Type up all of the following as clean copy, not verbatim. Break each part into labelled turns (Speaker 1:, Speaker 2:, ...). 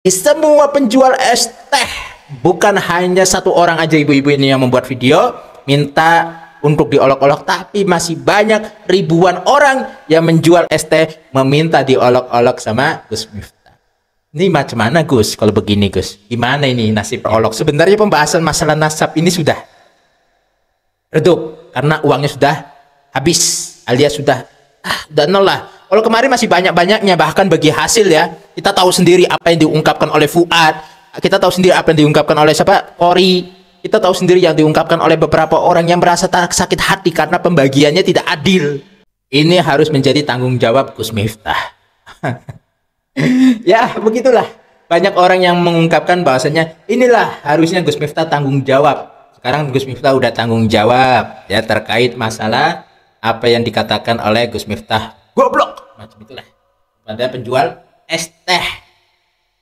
Speaker 1: Semua penjual es teh, bukan hanya satu orang aja ibu-ibu ini yang membuat video minta untuk diolok-olok, tapi masih banyak ribuan orang yang menjual es teh meminta diolok-olok sama Gus Miftah. Ini macam mana Gus kalau begini Gus? Gimana ini nasib olok? Sebenarnya pembahasan masalah nasab ini sudah redup karena uangnya sudah habis alias sudah nol lah. Kalau kemarin masih banyak-banyaknya, bahkan bagi hasil ya, kita tahu sendiri apa yang diungkapkan oleh Fuad, kita tahu sendiri apa yang diungkapkan oleh siapa, Kori, kita tahu sendiri yang diungkapkan oleh beberapa orang yang merasa sakit hati karena pembagiannya tidak adil. Ini harus menjadi tanggung jawab Gus Miftah. Ya begitulah, banyak orang yang mengungkapkan bahwasanya inilah harusnya Gus Miftah tanggung jawab. Sekarang Gus Miftah udah tanggung jawab ya terkait masalah apa yang dikatakan oleh Gus Miftah goblok macam itulah pada penjual es teh.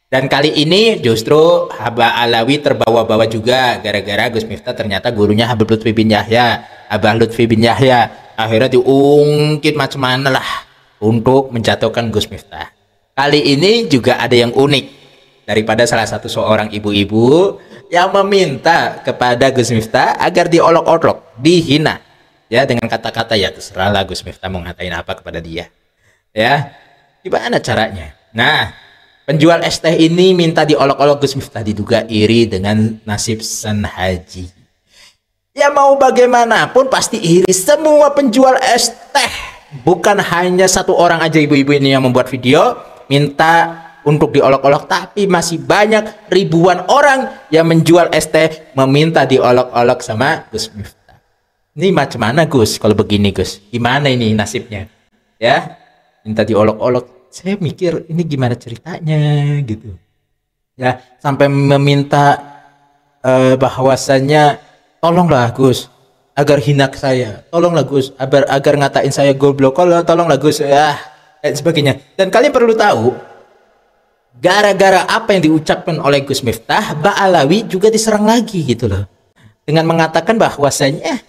Speaker 1: Dan kali ini justru Abah Alawi terbawa-bawa juga gara-gara Gus Miftah ternyata gurunya Habib Lutfi bin Yahya, Abah Lutfi bin Yahya, akhirnya diungkit macam mana lah untuk menjatuhkan Gus Miftah. Kali ini juga ada yang unik daripada salah satu seorang ibu-ibu yang meminta kepada Gus Miftah agar diolok-olok, dihina ya dengan kata-kata ya terserahlah Gus Miftah mau ngatain apa kepada dia ya, gimana caranya. Nah, penjual es teh ini minta diolok-olok Gus Miftah, diduga iri dengan nasib San Haji. Ya mau bagaimanapun pasti iri. Semua penjual es teh, bukan hanya satu orang aja ibu-ibu ini yang membuat video minta untuk diolok-olok, tapi masih banyak ribuan orang yang menjual es teh meminta diolok-olok sama Gus Miftah. Ini macam mana Gus kalau begini Gus? Gimana ini nasibnya? Ya, minta diolok-olok. Saya mikir ini gimana ceritanya gitu. Ya, sampai meminta bahwasannya tolonglah Gus agar hina saya. Tolonglah Gus agar ngatain saya goblok. Tolonglah Gus ya dan sebagainya. Dan kalian perlu tahu, gara-gara apa yang diucapkan oleh Gus Miftah, Mbak Alawi juga diserang lagi gitu loh. Dengan mengatakan bahwasanya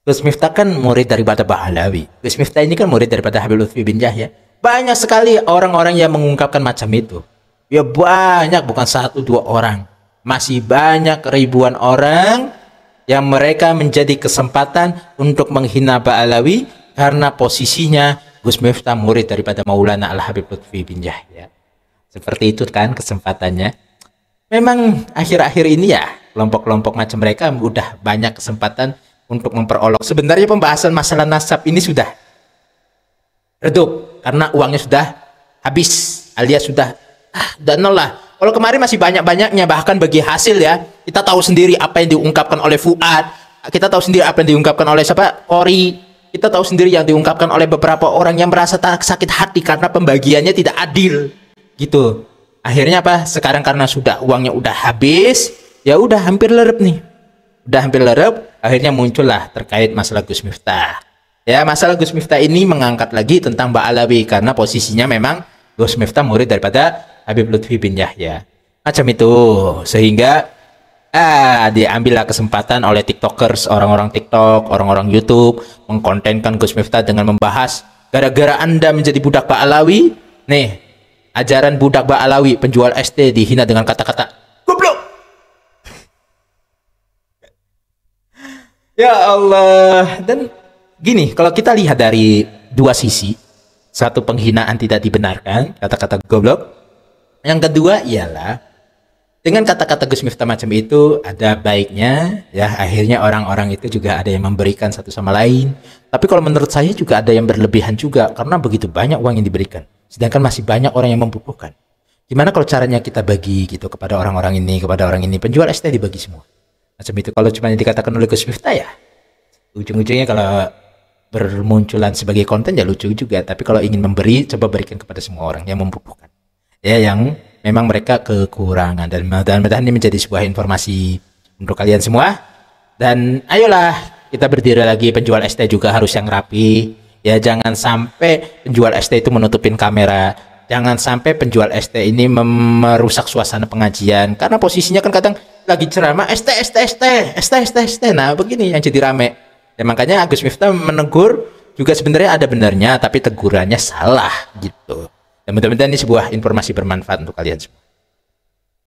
Speaker 1: Gus Miftah kan murid daripada Mbak Alawi. Gus Miftah ini kan murid daripada Habib Lutfi bin Yahya. Banyak sekali orang-orang yang mengungkapkan macam itu. Ya banyak, bukan satu dua orang. Masih banyak ribuan orang yang mereka menjadi kesempatan untuk menghina Mbak Alawi karena posisinya Gus Miftah murid daripada Maulana Al-Habib Lutfi bin Yahya. Seperti itu kan kesempatannya. Memang akhir-akhir ini ya kelompok-kelompok macam mereka udah banyak kesempatan untuk memperolok. Sebenarnya pembahasan masalah nasab ini sudah redup karena uangnya sudah habis alias sudah nol lah. Kalau kemarin masih banyak-banyaknya, bahkan bagi hasil ya, kita tahu sendiri apa yang diungkapkan oleh Fuad, kita tahu sendiri apa yang diungkapkan oleh siapa, Kori, kita tahu sendiri yang diungkapkan oleh beberapa orang yang merasa sakit hati karena pembagiannya tidak adil gitu. Akhirnya apa, sekarang karena sudah uangnya udah habis, ya udah hampir lerep nih, udah hampir lerep. Akhirnya muncullah terkait masalah Gus Miftah. Ya, masalah Gus Miftah ini mengangkat lagi tentang Mbak Alawi karena posisinya memang Gus Miftah murid daripada Habib Lutfi bin Yahya. Macam itu. Sehingga diambillah kesempatan oleh TikTokers, orang-orang TikTok, orang-orang YouTube mengkontenkan Gus Miftah dengan membahas gara-gara Anda menjadi budak Mbak Alawi. Nih, ajaran budak Mbak Alawi penjual ST dihina dengan kata-kata goblok. Ya Allah. Dan gini, kalau kita lihat dari dua sisi, satu penghinaan tidak dibenarkan, kata-kata goblok. Yang kedua ialah dengan kata-kata Gus Miftah macam itu ada baiknya ya, akhirnya orang-orang itu juga ada yang memberikan satu sama lain. Tapi kalau menurut saya juga ada yang berlebihan juga karena begitu banyak uang yang diberikan, sedangkan masih banyak orang yang membutuhkan. Gimana kalau caranya kita bagi gitu kepada orang-orang ini, kepada orang ini, penjual ST dibagi semua. Macam itu. Kalau cuma dikatakan oleh Gus Miftah ya ujung-ujungnya kalau bermunculan sebagai konten ya lucu juga. Tapi kalau ingin memberi, coba berikan kepada semua orang yang membutuhkan ya, yang memang mereka kekurangan. Dan mudah-mudahan ini menjadi sebuah informasi untuk kalian semua. Dan ayolah kita berdiri lagi, penjual ST juga harus yang rapi ya, jangan sampai penjual ST itu menutupin kamera, jangan sampai penjual ST ini merusak suasana pengajian karena posisinya kan kadang lagi ceramah ST. Nah begini yang jadi rame ya. Makanya Gus Miftah menegur juga sebenarnya ada benarnya, tapi tegurannya salah gitu. Dan mudah-mudahan ini sebuah informasi bermanfaat untuk kalian semua.